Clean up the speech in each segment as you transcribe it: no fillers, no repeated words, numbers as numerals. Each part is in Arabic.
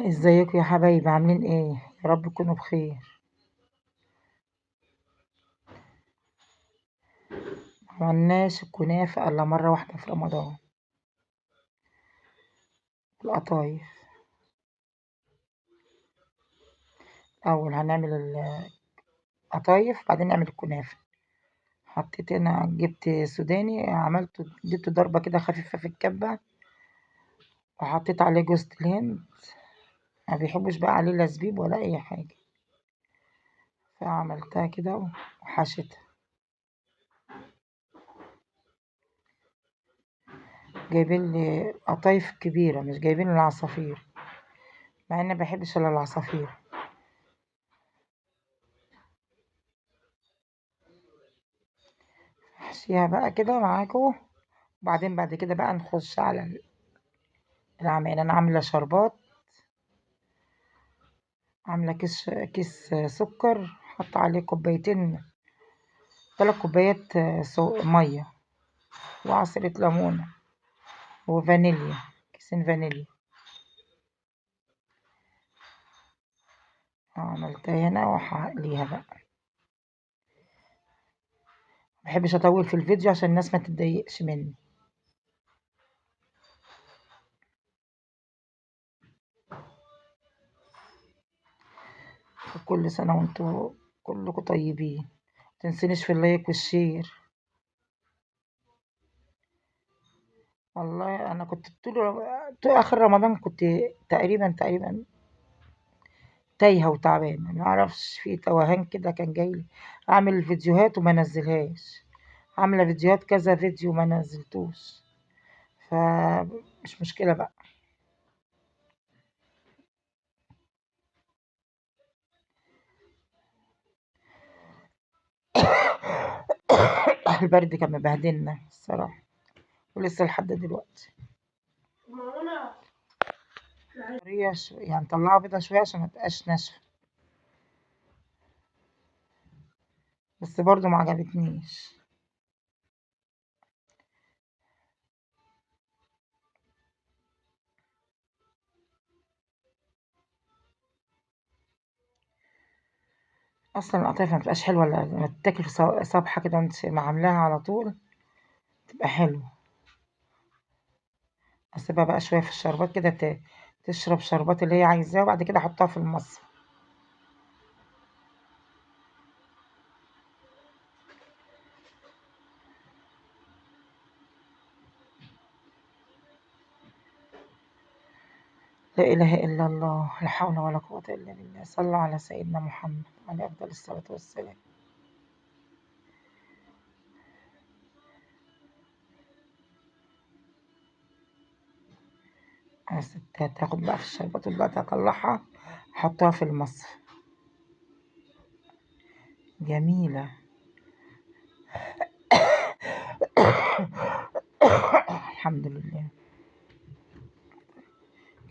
ازيكم يا حبايبي، عاملين ايه؟ يا رب تكونوا بخير. معملناش الكنافة الا مرة واحدة في رمضان. القطايف. اول هنعمل القطايف بعدين نعمل الكنافة. حطيت هنا، جبت سوداني، عملته اديته ضربة كده خفيفة في الكبة، وحطيت عليه جوز الهند. ما بيحبوش بقى عليه لا زبيب ولا اي حاجة، فعملتها كده وحشيتها. جايبين لي قطايف كبيرة، مش جايبين العصافير، مع اني مبحبش الا العصافير. احشيها بقى كده معاكم، وبعدين بعد كده بقى نخش على العمل. انا عامله شربات، عامله كيس سكر، حط عليه كوبايتين، 3 كوبايات ميه، وعصرة ليمونة، وفانيليا، كيسين فانيليا. عملتها هنا وهقليها بقى. مبحبش اطول في الفيديو عشان الناس ما تتضايقش مني. وكل سنة وانتوا كلكم طيبين. متنسونيش في اللايك والشير. والله انا كنت طول اخر رمضان كنت تقريبا تايهة وتعبانة، معرفش في توهان كده كان جايلي. أعمل فيديوهات وما نزلهاش، عاملة فيديوهات كذا فيديو ما نزلتوش، فمش مشكلة بقى. البرد كان مبهدلنا الصراحة، ولسه لحد دلوقتي. طرية يعني طلعها بيضة شوية عشان متبقاش ناشفة، بس برضو ما عجبتنيش. أصلا القطايف ما بتبقاش حلوة إلا لما تتاكل في صبحة كده وانت عاملاها على طول، تبقى حلوة. أسيبها بقى شوية في الشربات كده، تشرب شربات اللي هي عايزاه، وبعد كده أحطها في المصفى. لا إله إلا الله، لا حول ولا قوة إلا بالله. صلى على سيدنا محمد عليه أفضل الصلاة والسلام. هتاخد بقى في الشربات بقى، تطلعها، حطها في المصفى. جميلة. الحمد لله.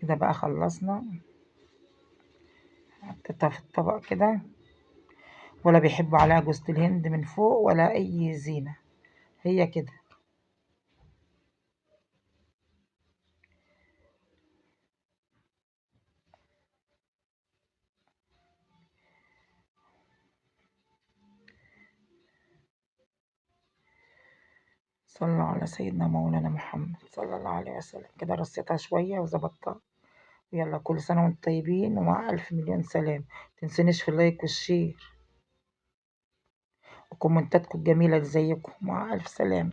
كده بقى خلصنا. حطيتها في الطبق كده، ولا بيحبوا عليها جوز الهند من فوق ولا أي زينة، هي كده. صلى على سيدنا مولانا محمد صلى الله عليه وسلم. كده رصيتها شوية وظبطتها. يلا كل سنة وانتم طيبين، ومع ألف مليون سلام. متنسونيش في اللايك والشير وكومنتاتكم الجميلة اللي زيكم. مع ألف سلامة.